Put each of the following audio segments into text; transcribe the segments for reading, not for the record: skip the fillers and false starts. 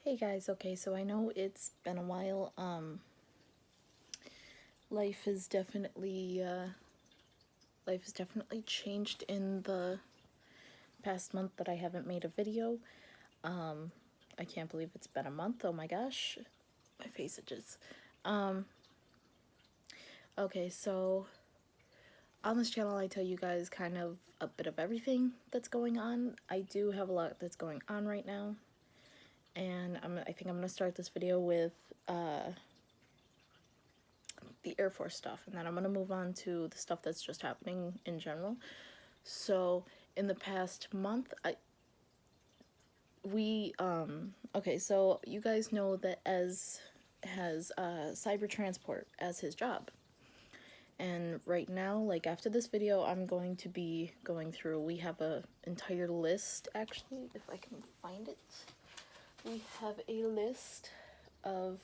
Hey guys, okay, so I know it's been a while. Life has definitely life has definitely changed in the past month that I haven't made a video. I can't believe it's been a month. Oh my gosh. My face itches. Okay, so on this channel I tell you guys kind of a bit of everything that's going on. I do have a lot that's going on right now. And I think I'm gonna start this video with the Air Force stuff, and then I'm gonna move on to the stuff that's just happening in general. So in the past month, okay, so you guys know that Ez has cyber transport as his job. And right now, like after this video, I'm going to be going through, we have a entire list, actually, if I can find it. We have a list of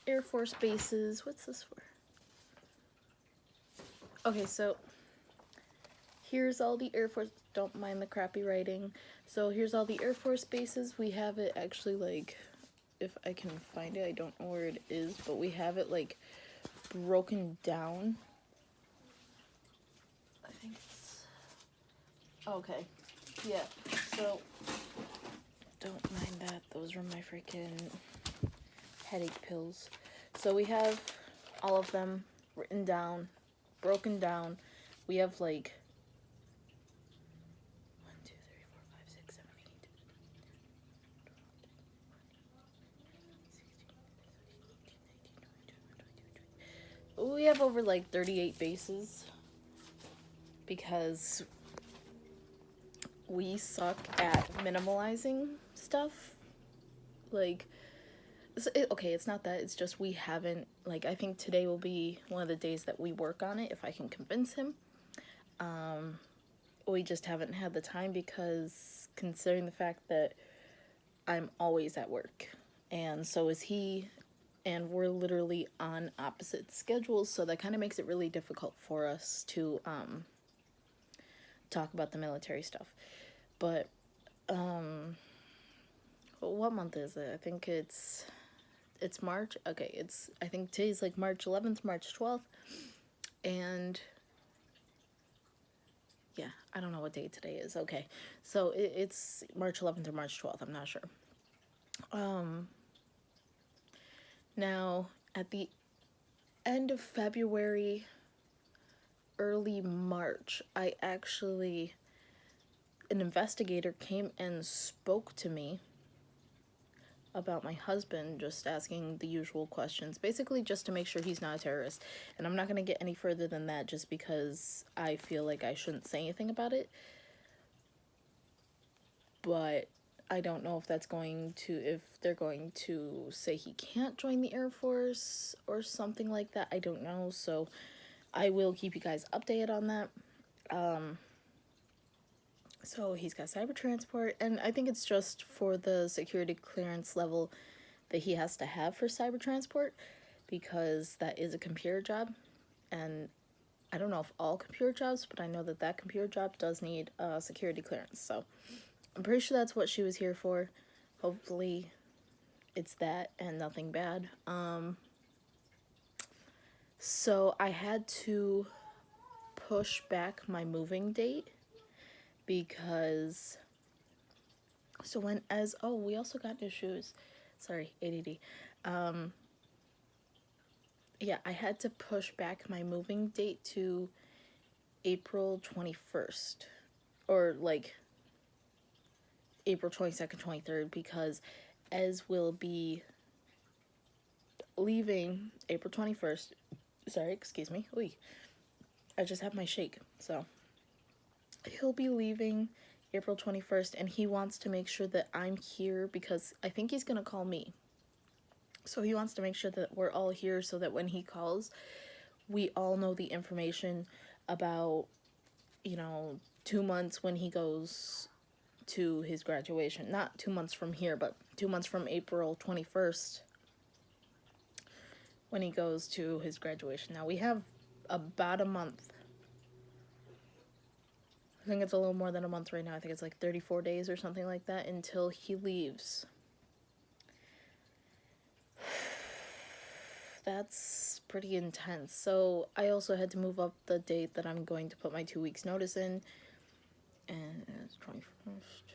Air Force bases. What's this for? Okay, so here's all the Air Force, don't mind the crappy writing. So here's all the Air Force bases. We have it actually, like, if I can find it, I don't know where it is, but we have it like broken down. I think it's, okay, yeah, so don't mind that, those are my freaking headache pills. So we have all of them written down, broken down. We have like 1, 2, 3, 4, 5, 6, 7, 8. We have over like 38 bases because we suck at minimalizing stuff. Like, okay, it's not that, it's just we haven't, like, I think today will be one of the days that we work on it if I can convince him. We just haven't had the time because considering the fact that I'm always at work and so is he, and we're literally on opposite schedules, so that kind of makes it really difficult for us to talk about the military stuff. But what month is it? I think it's March. Okay, I think today's like March 11th, March 12th, and yeah, I don't know what day today is. Okay, so it's March 11th or March 12th. I'm not sure. Now at the end of February, early March, an investigator came and spoke to me about my husband, just asking the usual questions, basically just to make sure he's not a terrorist. And I'm not going to get any further than that just because I feel like I shouldn't say anything about it. But I don't know if they're going to say he can't join the Air Force or something like that. I don't know. So I will keep you guys updated on that. So he's got cyber transport, and I think it's just for the security clearance level that he has to have for cyber transport, because that is a computer job. And I don't know if all computer jobs, but I know that that computer job does need security clearance. So I'm pretty sure that's what she was here for. Hopefully it's that and nothing bad. So I had to push back my moving date because we also got new shoes. Sorry, ADD. Yeah, I had to push back my moving date to April 21st, or like April 22nd, 23rd, because Ez will be leaving April 21st. Sorry, excuse me. Oy. I just had my shake. So he'll be leaving April 21st, and he wants to make sure that I'm here because I think he's going to call me. So he wants to make sure that we're all here so that when he calls, we all know the information about, 2 months when he goes to his graduation. Not 2 months from here, but 2 months from April 21st when he goes to his graduation. Now we have about a month. I think it's a little more than a month right now. I think it's like 34 days or something like that until he leaves. That's pretty intense. So I also had to move up the date that I'm going to put my 2 weeks notice in. And it's 21st.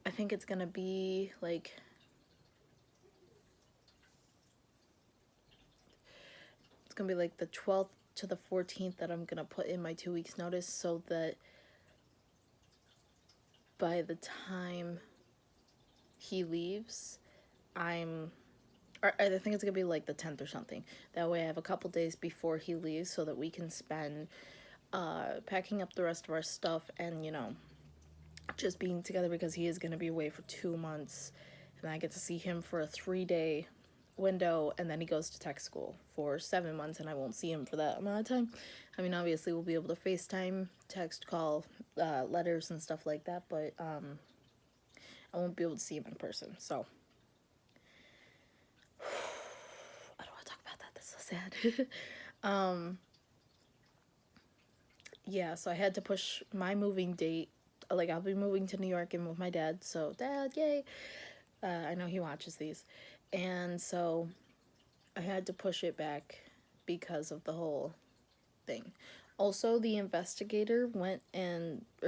I think it's gonna be like, it's gonna be like the 12th to the 14th that I'm gonna put in my 2 weeks notice, so that by the time he leaves, or I think it's gonna be like the 10th or something. That way I have a couple days before he leaves so that we can spend packing up the rest of our stuff and, you know, just being together, because he is going to be away for 2 months, and I get to see him for a 3-day window, and then he goes to tech school for 7 months, and I won't see him for that amount of time. I mean, obviously we'll be able to FaceTime, text, call, letters and stuff like that, but I won't be able to see him in person. So I don't want to talk about that. That's so sad. Yeah, so I had to push my moving date. Like, I'll be moving to New York and with my dad, so dad, yay. I know he watches these. And so I had to push it back because of the whole thing. Also, the investigator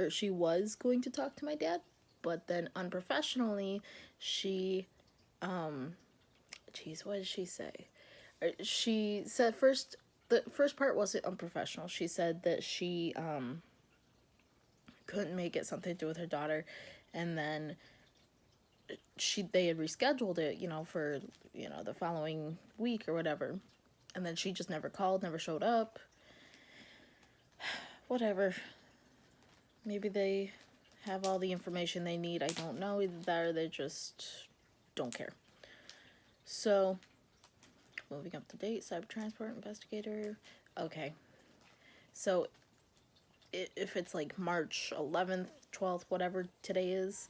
she was going to talk to my dad, but then unprofessionally, she, what did she say? She said the first part wasn't unprofessional. She said that she, couldn't make it, something to do with her daughter, and then they had rescheduled it, you know, for, you know, the following week or whatever, and then she just never called, never showed up. Whatever, maybe they have all the information they need. I don't know. Either that or they just don't care. So moving up to date, cyber transport investigator. Okay, so if it's like March 11th, 12th, whatever today is,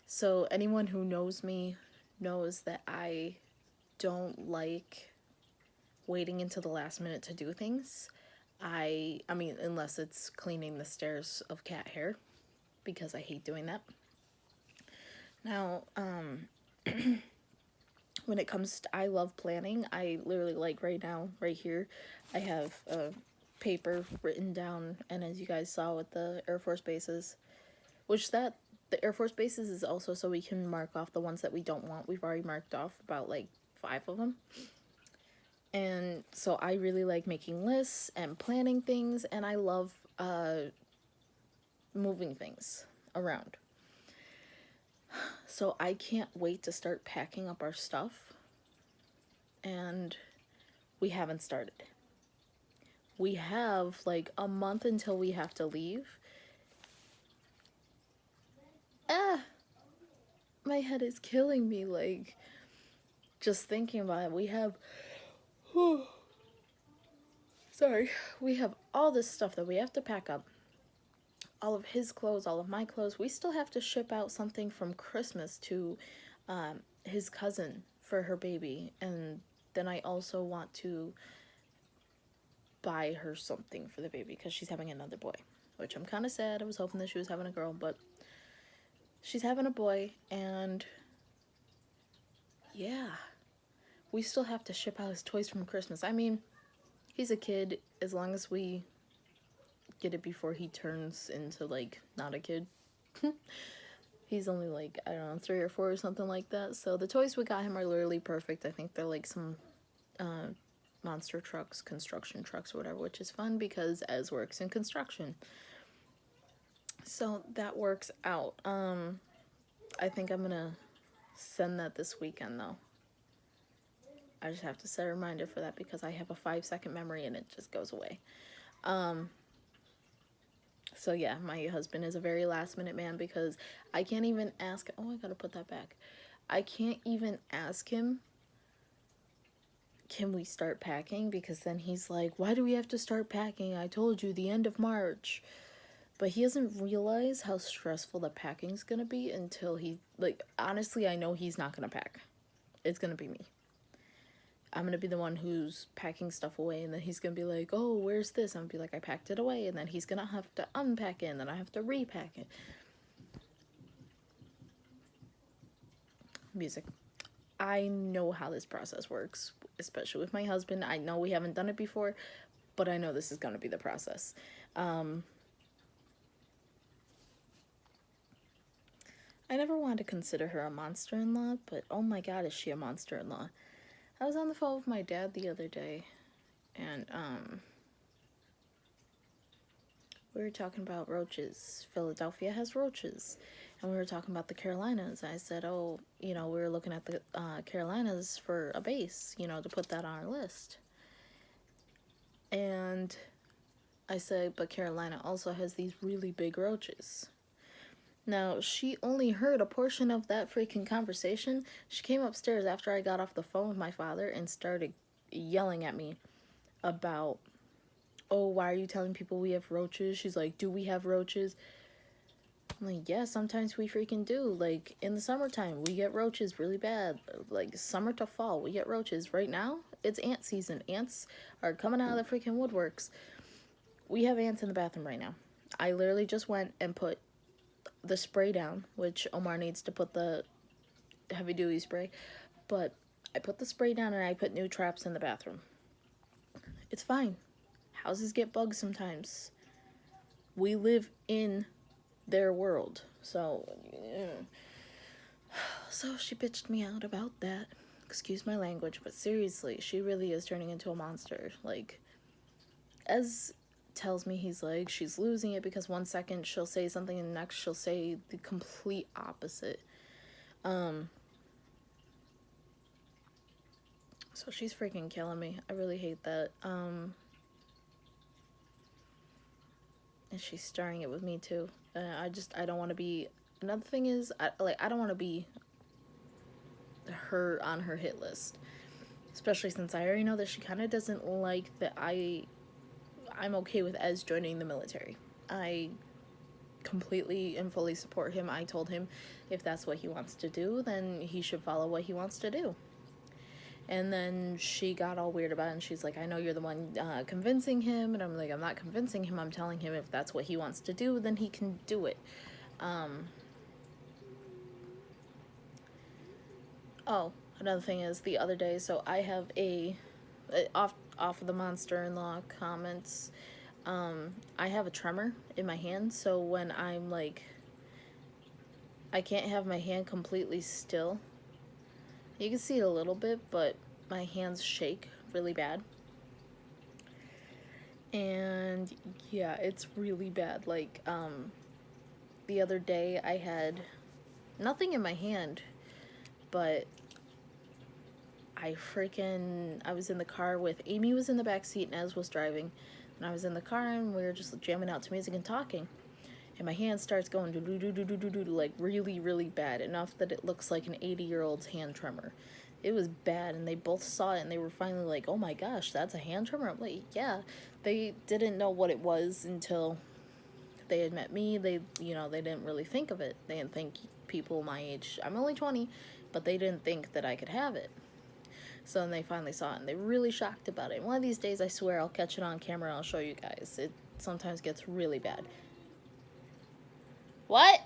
so anyone who knows me knows that I don't like waiting until the last minute to do things. I mean, unless it's cleaning the stairs of cat hair, because I hate doing that. Now, when it comes to, I love planning. I literally, like right now, right here, I have a paper written down, and as you guys saw with the Air Force bases, the Air Force bases is also so we can mark off the ones that we don't want. We've already marked off about like 5 of them. And so I really like making lists and planning things, and I love moving things around. So I can't wait to start packing up our stuff, and we haven't started. We have like a month until we have to leave. My head is killing me, like, just thinking about it. We have we have all this stuff that we have to pack up. All of his clothes, all of my clothes. We still have to ship out something from Christmas to his cousin for her baby. And then I also want to buy her something for the baby because she's having another boy, which I'm kind of sad. I was hoping that she was having a girl, but she's having a boy. And yeah, we still have to ship out his toys from Christmas. I mean, he's a kid. As long as we get it before he turns into, like, not a kid. He's only, like, I don't know, 3 or 4 or something like that. So the toys we got him are literally perfect. I think they're like some monster trucks, construction trucks or whatever, which is fun because Ez works in construction. So that works out. I think I'm gonna send that this weekend though. I just have to set a reminder for that because I have a 5-second memory and it just goes away. So yeah, my husband is a very last minute man because I can't even ask, oh, I gotta put that back. I can't even ask him, can we start packing? Because then he's like, why do we have to start packing? I told you the end of March. But he doesn't realize how stressful the packing's gonna be until he, like, honestly, I know he's not gonna pack. It's gonna be me. I'm gonna be the one who's packing stuff away, and then he's gonna be like, oh, where's this? I'm gonna be like, I packed it away, and then he's gonna have to unpack it, and then I have to repack it. Music. I know how this process works, especially with my husband. I know we haven't done it before, but I know this is gonna be the process. I never wanted to consider her a monster-in-law, but oh my god, is she a monster-in-law. I was on the phone with my dad the other day, and we were talking about roaches. Philadelphia has roaches. And we were talking about the Carolinas. I said, oh, we were looking at the Carolinas for a base, to put that on our list. And I said, but Carolina also has these really big roaches. Now, she only heard a portion of that freaking conversation. She came upstairs after I got off the phone with my father and started yelling at me about, oh, why are you telling people we have roaches? She's like, do we have roaches? I'm like, yeah, sometimes we freaking do. Like, in the summertime, we get roaches really bad. Like, summer to fall, we get roaches. Right now, it's ant season. Ants are coming out of the freaking woodworks. We have ants in the bathroom right now. I literally just went and put the spray down, which Omar needs to put the heavy-duty spray. But I put the spray down and I put new traps in the bathroom. It's fine. Houses get bugs sometimes. We live in their world. So she bitched me out about that. Excuse my language, but seriously, she really is turning into a monster. Like, Ez tells me, he's like, she's losing it because one second she'll say something and the next she'll say the complete opposite. So she's freaking killing me. I really hate that. And she's starring it with me too. I don't want to be. Another thing is, I don't want to be her on her hit list, especially since I already know that she kind of doesn't like that I'm okay with Ez joining the military. I completely and fully support him. I told him if that's what he wants to do, then he should follow what he wants to do. And then she got all weird about it, and she's like, I know you're the one convincing him. And I'm like, I'm not convincing him. I'm telling him if that's what he wants to do, then he can do it. Oh, another thing is, the other day, so I have off of the monster-in-law comments, I have a tremor in my hand, so when I'm like, I can't have my hand completely still. You can see it a little bit, but my hands shake really bad. And yeah, it's really bad. Like, the other day I had nothing in my hand, but I was in the car with, Amy was in the back seat and Ez was driving, and I was in the car and we were just jamming out to music and talking. And my hand starts going do like really, really bad, enough that it looks like an 80-year-old's hand tremor. It was bad, and they both saw it, and they were finally like, oh my gosh, that's a hand tremor? I'm like, yeah. They didn't know what it was until they had met me. They didn't really think of it. They didn't think people my age, I'm only 20, but they didn't think that I could have it. So then they finally saw it, and they were really shocked about it. One of these days, I swear, I'll catch it on camera and I'll show you guys. It sometimes gets really bad. What?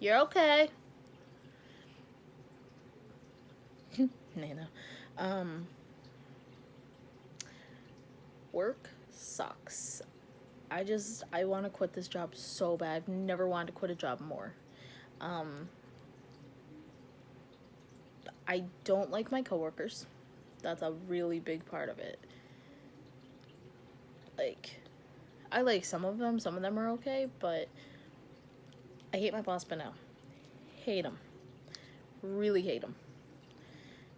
You're okay. Nana. Work sucks. I want to quit this job so bad. I've never wanted to quit a job more. I don't like my coworkers. That's a really big part of it. Like, I like some of them are okay, but I hate my boss Benel. Hate him. Really hate him.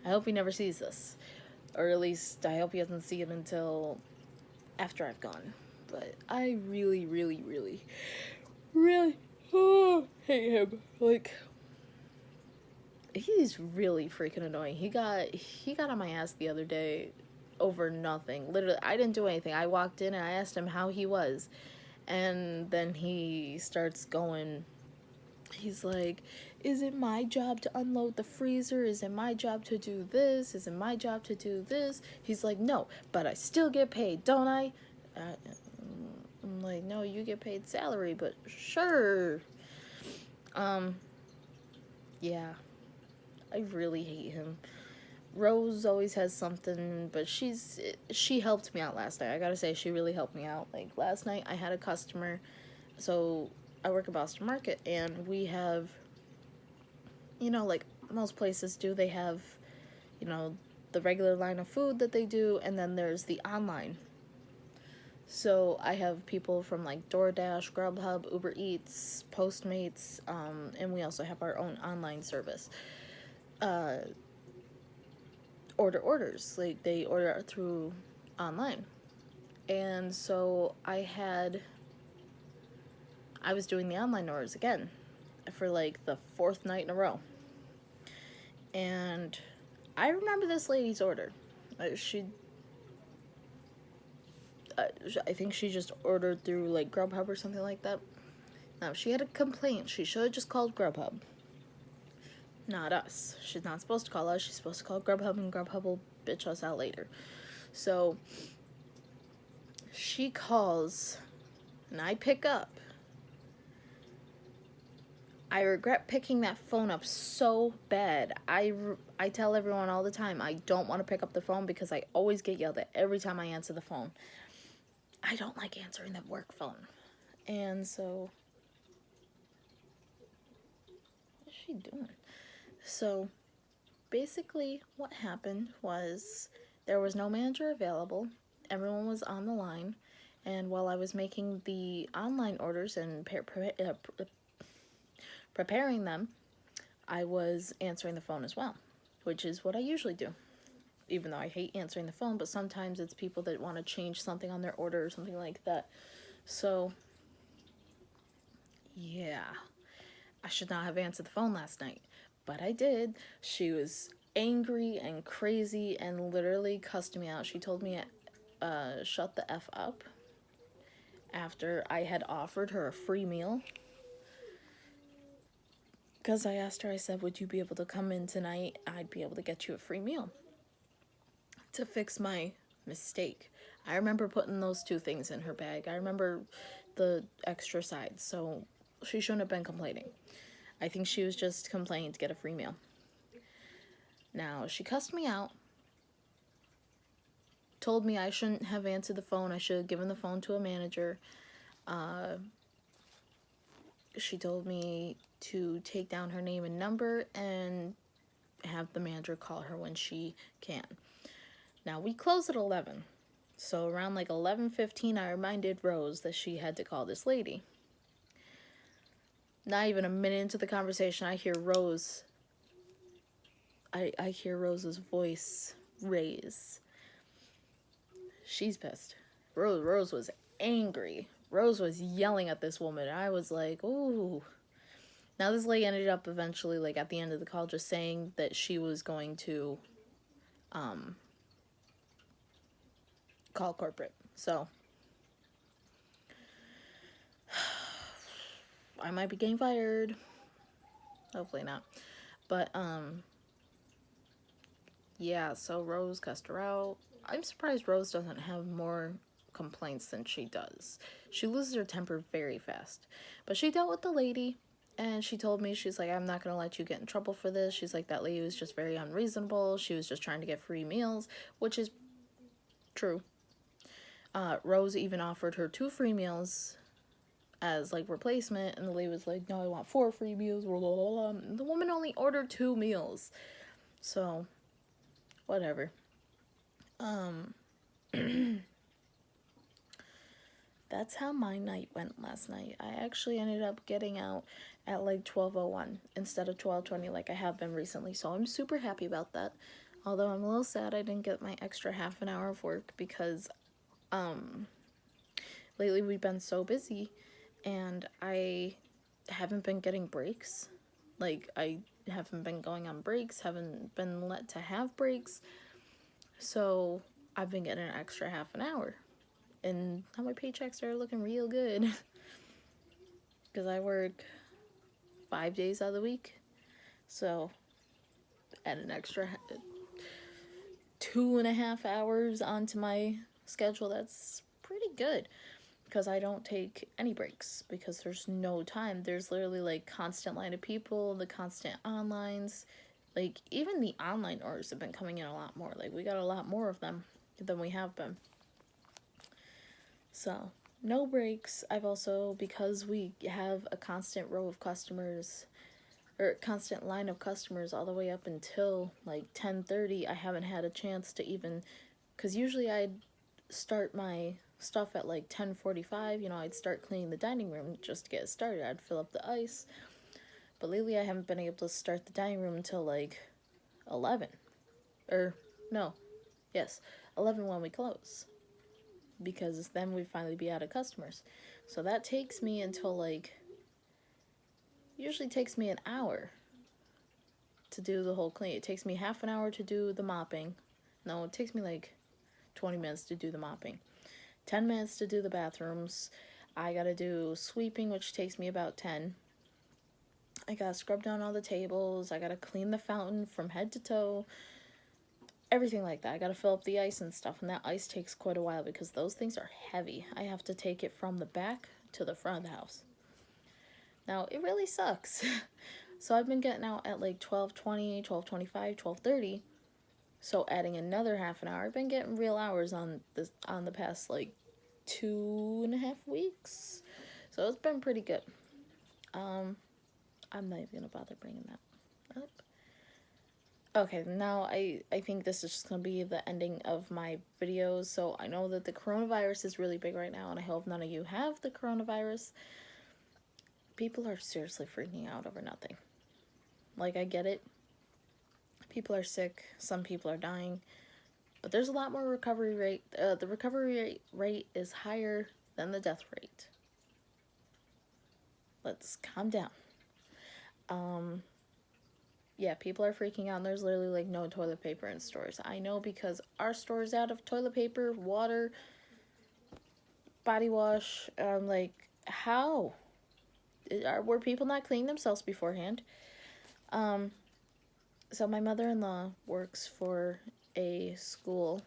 I hope he never sees this. Or at least I hope he doesn't see it until after I've gone. But I really, really, really, really hate him. Like, he's really freaking annoying. He got on my ass the other day over nothing. Literally, I didn't do anything. I walked in and I asked him how he was. And then he starts going He's like, is it my job to unload the freezer? Is it my job to do this? Is it my job to do this? He's like, no, but I still get paid, don't I? I'm like, no, you get paid salary, but sure. Yeah, I really hate him. Rose always has something, but she helped me out last night. I gotta say, she really helped me out. Like last night, I had a customer. So I work at Boston Market, and we have, like most places do, they have, you know, the regular line of food that they do, and then there's the online. So I have people from like DoorDash, Grubhub, Uber Eats, Postmates, and we also have our own online service. Order orders, like they order through online. And so I was doing the online orders again for like the fourth night in a row. And I remember this lady's order. I think she just ordered through like Grubhub or something like that. Now, she had a complaint. She should have just called Grubhub, not us. She's not supposed to call us. She's supposed to call Grubhub, and Grubhub will bitch us out later. So she calls, and I pick up. I regret picking that phone up so bad. I tell everyone all the time, I don't want to pick up the phone because I always get yelled at every time I answer the phone. I don't like answering the work phone. And so, what's she doing? So, basically, what happened was there was no manager available. Everyone was on the line. And while I was making the online orders and preparing them, I was answering the phone as well, which is what I usually do. Even though I hate answering the phone, but sometimes it's people that want to change something on their order or something like that. So, yeah, I should not have answered the phone last night, but I did. She was angry and crazy and literally cussed me out. She told me, shut the F up after I had offered her a free meal. Because I asked her, I said, would you be able to come in tonight? I'd be able to get you a free meal to fix my mistake. I remember putting those two things in her bag. I remember the extra sides, so she shouldn't have been complaining. I think she was just complaining to get a free meal. Now, she cussed me out, told me I shouldn't have answered the phone. I should have given the phone to a manager. She told me to take down her name and number and have the manager call her when she can. Now, we close at 11. So around like 11:15, I reminded Rose that she had to call this lady. Not even a minute into the conversation, I hear Rose. I hear Rose's voice raise. She's pissed. Rose was angry. Rose was yelling at this woman. I was like, ooh. Now this lady ended up eventually, like at the end of the call, just saying that she was going to call corporate. So I might be getting fired. Hopefully not. But yeah, so Rose cussed her out. I'm surprised Rose doesn't have more complaints than she does. She loses her temper very fast. But she dealt with the lady, and she told me, she's like, I'm not going to let you get in trouble for this. She's like, that lady was just very unreasonable. She was just trying to get free meals, which is true. Rose even offered her 2 free meals as like replacement, and the lady was like, no, I want 4 free meals. Blah, blah, blah. The woman only ordered 2 meals. So, whatever. That's how my night went last night. I actually ended up getting out at like 12:01 instead of 12:20 like I have been recently. So I'm super happy about that. Although I'm a little sad I didn't get my extra half an hour of work because lately we've been so busy and I haven't been getting breaks. Like I haven't been going on breaks, haven't been let to have breaks. So I've been getting an extra half an hour. And now my paychecks are looking real good. Because I work 5 days out of the week. So add an extra 2.5 hours onto my schedule. That's pretty good because I don't take any breaks because there's no time. There's literally like constant line of people, the constant onlines. Like even the online orders have been coming in a lot more. Like we got a lot more of them than we have been. So no breaks. I've also, because we have a constant row of customers or constant line of customers all the way up until like 10:30, I haven't had a chance to even, because usually I'd start my stuff at like 10:45. You know, I'd start cleaning the dining room just to get it started. I'd fill up the ice, but lately I haven't been able to start the dining room until like 11, or no, yes, 11 when we close, because then we'd finally be out of customers. So that takes me until like, usually takes me an hour to do the whole clean. It takes me half an hour to do the mopping. No, it takes me like 20 minutes to do the mopping. 10 minutes to do the bathrooms. I gotta do sweeping, which takes me about 10. I gotta scrub down all the tables. I gotta clean the fountain from head to toe. Everything like that. I gotta fill up the ice and stuff, and that ice takes quite a while because those things are heavy. I have to take it from the back to the front of the house. Now, it really sucks. So I've been getting out at like 12:20, 12:25, 12:30. So adding another half an hour, I've been getting real hours on the past like 2.5 weeks. So it's been pretty good. I'm not even gonna bother bringing that up. Okay, now I think this is just gonna be the ending of my videos. So I know that the coronavirus is really big right now, and I hope none of you have the coronavirus. People are seriously freaking out over nothing. Like, I get it. People are sick. Some people are dying. But there's a lot more recovery rate. The recovery rate is higher than the death rate. Let's calm down. Yeah, people are freaking out, and there's literally like no toilet paper in stores. I know because our store's out of toilet paper, water, body wash. Like, how? Were people not cleaning themselves beforehand? So my mother-in-law works for a school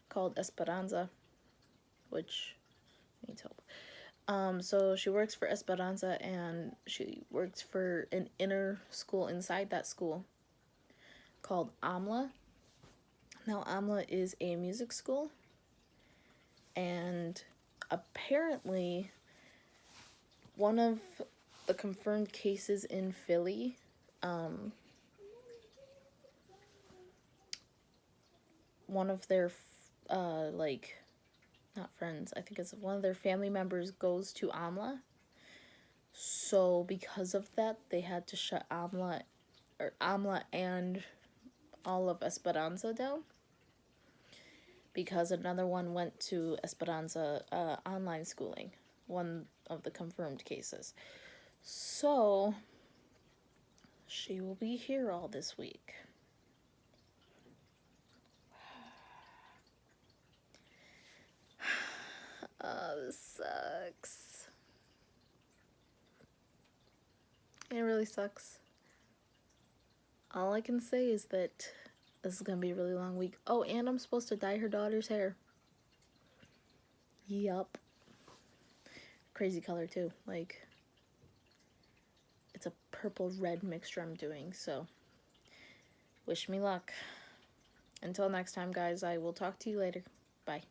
called Esperanza, which needs help. So she works for Esperanza, and she works for an inner school inside that school called AMLA. Now, AMLA is a music school, and apparently one of the confirmed cases in Philly, one of their, like, not friends, I think it's one of their family members goes to AMLA. So because of that, they had to shut AMLA and all of Esperanza down, because another one went to Esperanza online schooling, one of the confirmed cases. So she will be here all this week. Oh, this sucks. It really sucks. All I can say is that this is gonna be a really long week. Oh, and I'm supposed to dye her daughter's hair. Yup. Crazy color too. Like, it's a purple-red mixture I'm doing, so wish me luck. Until next time, guys, I will talk to you later. Bye.